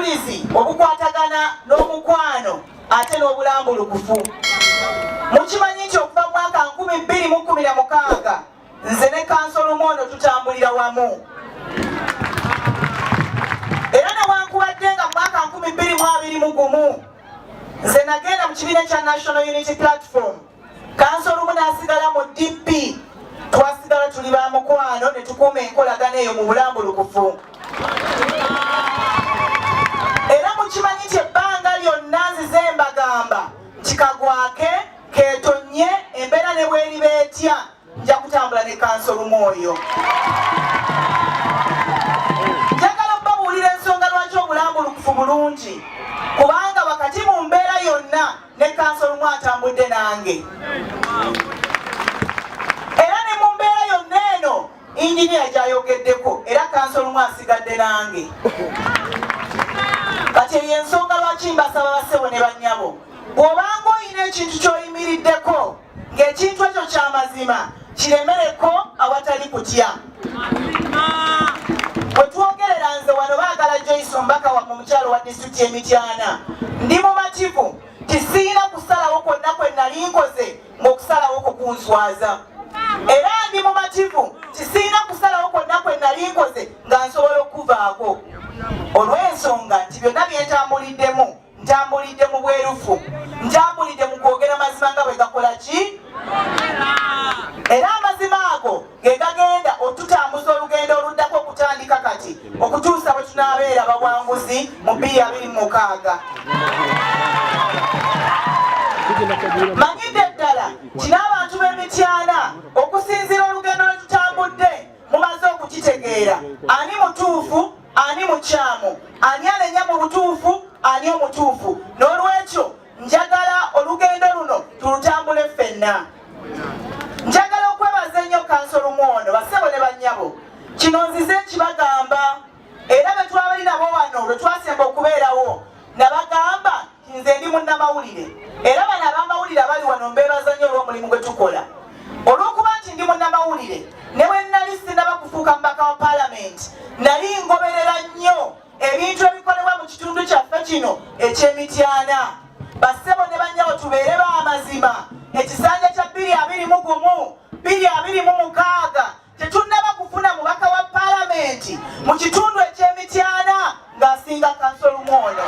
obujulizi obukwatagana n'omukwano ate n'obulambulukufu. Mukimanyi nti okuva mu mwaka 2016 nze ne Kansolo Lumondo tutambulira wamu. Era newankubadde nga mu mwaka 2021 nze nagenda mu kibiina kya National Unity Platform, Kansolo Lumondo asigala mu DP, twasigala tuli ba mukwano ne tukuuma enkolagana eyo mu bulambulukufu. Era mukimanyi nti ebbanga lyonna nzize mbagamba kikagwake ketonye embeera ne bweriba etya nja kutambula ne Kansolo Lumondo. Njagala okubabuulira ensonga lwaki obulambulukufu bulungi, kubanga wakati mu mbeera yonna ne Kansolo Lumondo atambudde nange. Era ne mu mbeera yonna eno injiniya gyayogeddeko era Kansolo Lumondo asigadde nange. Kati eyo ensonga lwaki mbasaba bassebo ne bannyabo, bw'obanga olina ekintu ky'oyimiriddeko ng'ekintu ekyo ky'amazima kiremereko awatali kutya. Bwe twogerera nze wano baagala Joyce omubaka wa mukyalo wa disitulikiti y'Emityana, ndi mumativu tisiina kusalawo kwonna kwe nali nkoze ng'okusalawo kwo kunswaza. Era ndi mumativu tisiina kusalawo kwonna kwe nali nkoze nga nsobola okuvaako. Olw'ensonga nti byonna bye ntambulidde mu bwerufu, ntambulidde mu kwogera mazima nga bwe gakola ki? Era amazima ago ge gagenda otutambuza olugendo oluddako okutandika kati okutuusa bwe tunaabeera bawanguzi mu 2026. Manyidde ddala kina abantu b'Emityana okusinziira olugendo lwe tutambudde mumaze okukitegeera ani mutuufu ani mukyamu, ani alenya mu butuufu ani omutuufu. N'olwekyo njagala olugendo luno tulutambule ffenna. Njagala okwebaza ennyo Kansolo Lumondo, bassebo ne bannyabo, kino nzize nkibagamba era be twabali nabo wano lwe twasemba okubeerawo nabagamba nze ndi munnamawulire era bano abamawulire abali wano mbeebaza nnyo olw'omulimu gwe tukola. Olw'okuba nti ndi munnamawulire ne bwe nali sinaba kufuuka mubaka wa paalamenti nali ngoberera nnyo ebintu ebikolebwa mu kitundu kyaffe kino eky'Emityana. Bassebo ne bannyabo tubeere b'amazima, ekisanja kya 2021 2026 tetunnaba kufuna mubaka wa paalamenti mu kitundu eky'Emityana ng'asinga Kansolo Lumondo.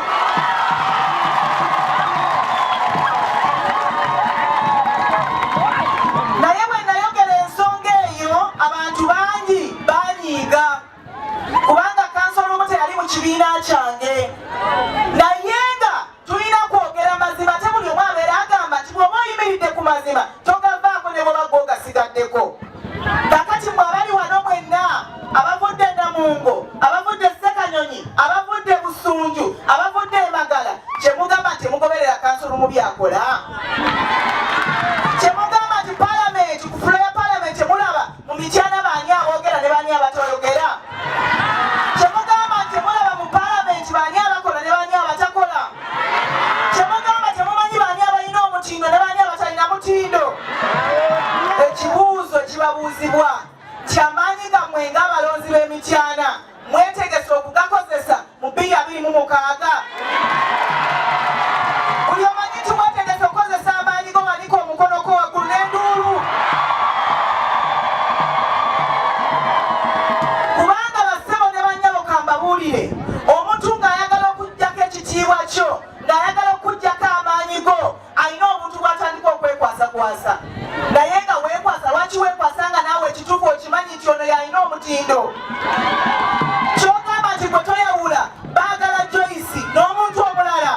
Naye bwe nayogera ensonga eyo abantu bangi banyiiga kubanga Kansolo Lumondo yali mu kibiina kyange. Naye nga tulina kwogera mazima, te buli omu abeera agamba nti bw'oba oyimiridde ku mazima togavaako ne bw'oba g'ogasigaddeko. Kakati mmwe abali wano mwenna abavudde Namungo, abavudde Ssekanyonyi, abavudde Busunju, abavudde Emagala, kye mugamba nti mugoberera Kansolo Lumondo byakola? Kye mugamba nti paalamenti ku fulo ya paalamenti mulaba mu Mityana baani aboogera ne baani abatoyogera? Kye mugamba nti mulaba mu paalamenti baani abakola ne baani abatakola? Kye mugamba temumanyi baani abalina omutindo ne baani abatalina mutindo? Ekibuuzo kibabuuzibwa nti amaanyi gammwe ng'abalonzi b'Emityana mwetegese okugakozesa mu 2026? Buli omanyi nti mwetegese okukozesa amaanyi go waliko omukono ko waggulu n'enduulu. Kubanga bassebo ne bannyabo kambabuulire, omuntu ng'ayagala okuggyako ekitiibwa kyo, ng'ayagala okuggyako amaanyi go, alina obuntu bw'atandika okwekwasakwasa. Naye nga weekwasa, lwaki weekwasa nga naawe ekituufu okimanyi nti ono y'alina omutindo? Ky'ogamba nti gwe toyawula baagala Joyce n'omuntu omulala,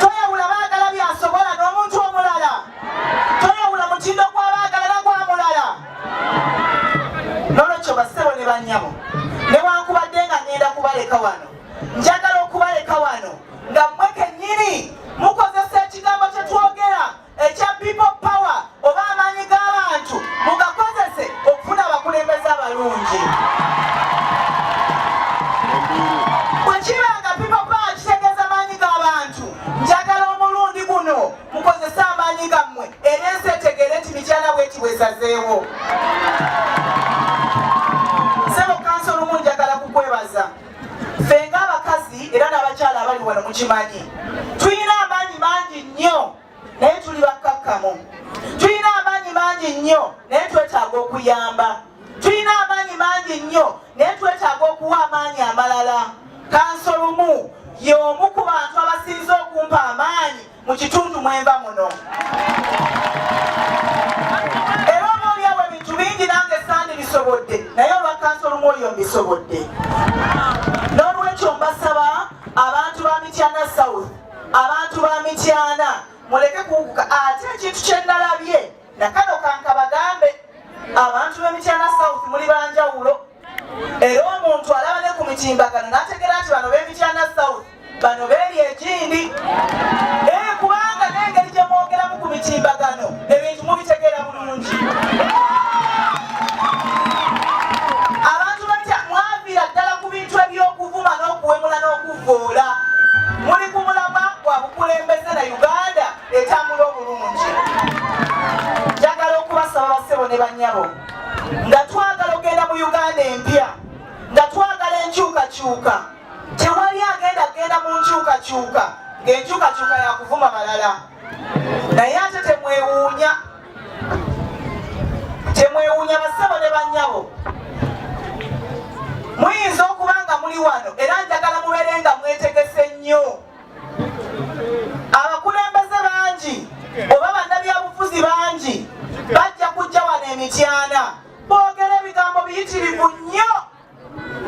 toyawula baagala byasobola n'omuntu omulala, toyawula mutindo gw'abaagala nagwa mulala. N'olwekyo bassebo ne bannyabo, newankubadde nga ngenda kubaleka wano, njagala okubaleka wano nga mmwe kennyini mukozesa ekigambo kye twogera ekya people power oba amaanyi g'abantu mugakozese okufuna abakulembeze abalungi. Bwe kiba nga people power kitegeeza amaanyi g'abantu, njagala omulundi guno mukozese amaanyi gammwe era ensi etegeere nti Mityana bw'eti bwesazeewo. Ssebo Kansolo Lumondo njagala kukwebaza. Ffe ng'abakazi era n'abakyala abali wano mukimanyi tulina amaanyi mangi nnyo naye tuli bakkakkamu tulina amaanyi mangi nnyo naye twetaaga okuyamba tulina amaanyi mangi nnyo naye twetaaga okuwa amaanyi amalala kansolumu y'omu ku bantu abasinze okumpa amaanyi mu kitundu mwenva muno era obaolyawo ebintu bingi nange sandibisobodde naye olwa kansolumu oyo mbisobodde n'olwekyo mbasaba abantu ba Mityana South abantu ba Mityana muleke kuwuguka ate ekintu kyennalabye nakano kankabagambe abantu b'e Mityana South muli banjawulo era omuntu alaba ne ku mitimbagano n'ategeera nti bano b'e Mityana South bano beeri ekindi kubanga n'engeri gye mwogeramu ku mitimbagano ebintu mubitegeera bulungi abantu batya mwaviira ddala ku bintu eby'okuvuma n'okuwemula n'okuvoola muli ku mulamwa gwa bukulembeze na Uganda etambula obulungi njagala okubasaba bassebo ne bannyabo nga twagala okgenda mu Uganda empya nga twagala enkyukakyuka tewali agenda mu nkyukakyuka ng'enkyukakyuka yakuvuma balala naye ate temwewuunya bassebo ne bannyabo muyinza okuba nga muli wano era njagala mubeere nga mwetegese nnyo abakulembeze bangi oba bannabyabufuzi bangi bajja kujja wano e Mityana boogera ebigambo biyitirivu nnyo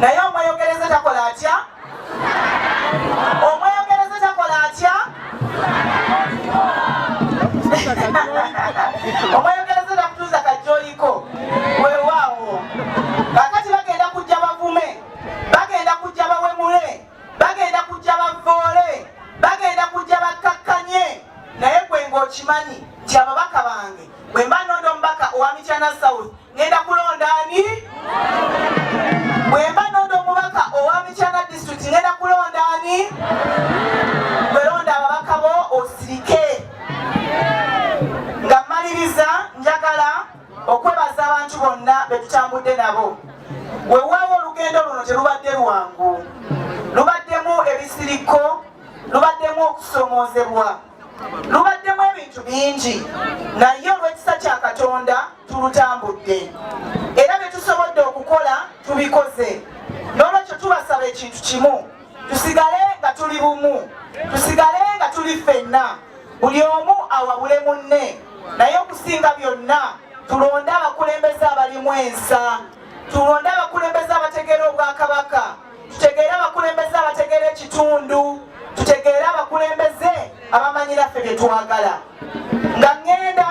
naye omweyogereze takola atya omweyogereze takola atya omweyogereze takutuuza kajjooliko weewaawo kakati bagenda kujja bavume bagenda kujja bawemule bagenda kujja bavoole bagenda kujja bakkakkanye naye gwe ng'okimanyi nti ababaka bange bwe mba nonda omubaka owa Mityana South ngenda kulonda ani bwe mba nonda omubaka owa Mityana District ngenda kulonda ani bwe londa ababaka bo osirike nga mmaliriza njagala okwebaza abantu bonna be tutambudde nabo weewaawo olugendo luno terubadde lwangu lubaddemu ebisiriko lubaddemu okusomoozebwa lubaddemu ebintu bingi naye olw'ekisa kya Katonda tulutambudde era bye tusobodde okukola tubikoze n'olwekyo tubasaba ekintu kimu tusigale nga tuli bumu tusigale nga tuli ffenna buli omu awabule munne naye okusinga byonna tulonde abakulembeze abalimu ensa tulonde abakulembeze abategeera obwakabaka tutegeere abakulembeze abategeera ekitundu tutegeere abakulembeze abamanyira ffe bye twagala nga ŋŋenda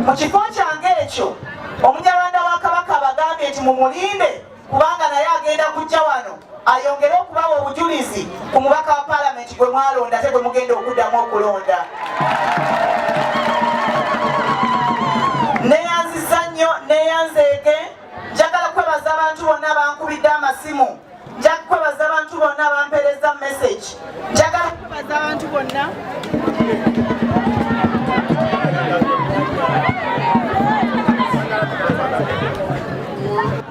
mu kifo kyange ekyo omunyalwanda wa kabaka abagambye nti mumulinde kubanga naye agenda kujja wano ayongere okubawa obujulizi ku mubaka wa paalamenti gwe mwalonda ate gwe mugenda okuddamu okulonda neyanziza nnyo neyanzeege njagala kwebaza abantu bonna bankubidde amasimu njagala kwebaza abantu bonna bampeereza message njagala kwebaza abantu bonna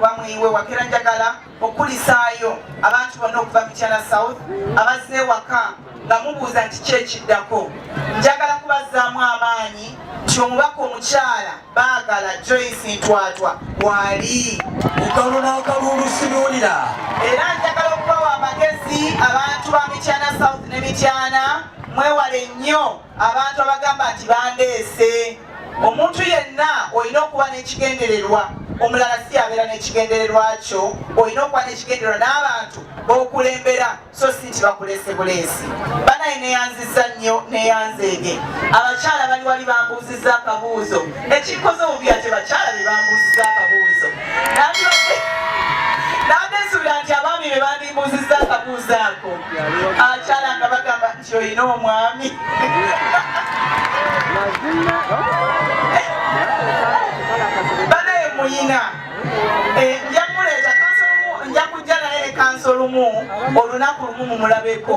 wamwiwe wakera njagala okulisaayo abantu bonna okuva Mityana South abazze waka nga mubuuza nti kyekiddako njagala kubazzaamu amaanyi nti omubaka omukyala baagala Joyce Ntwatwa wali mukalu n'akalulu sibuulira era njagala okubawa amagezi abantu ba Mityana South ne Mityana mwewale nnyo abantu abagamba nti bandeese omuntu yenna olina okuba n'ekigendererwa omulala si abeera n'ekigendererwa kyo olina okuba n'ekigendererwa n'abantu b'okulembera so si nti bakulese buleesi banaye neyanziza nnyo neyanzeege abakyala bali wali bambuuzizza akabuuzo ekikoze obubi ate bakyala be bambuuzizza akabuuzo nabadde nsuubira nti abaami be bandimbuuzizza akabuuzo ako abakyala nga bagamba nti olina omwami banaye muyina nja muleeta nja kujja naye kansolumu olunaku lumu mumulabeko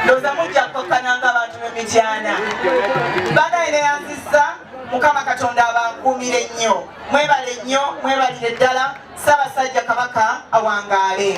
ndowooza mujja kukakkananga abantu b'Emityana banaye neyanzisa Mukama Katonda abankuumire nnyo mwebale nnyo mwebalire ddala Ssaabasajja Kabaka awangaale.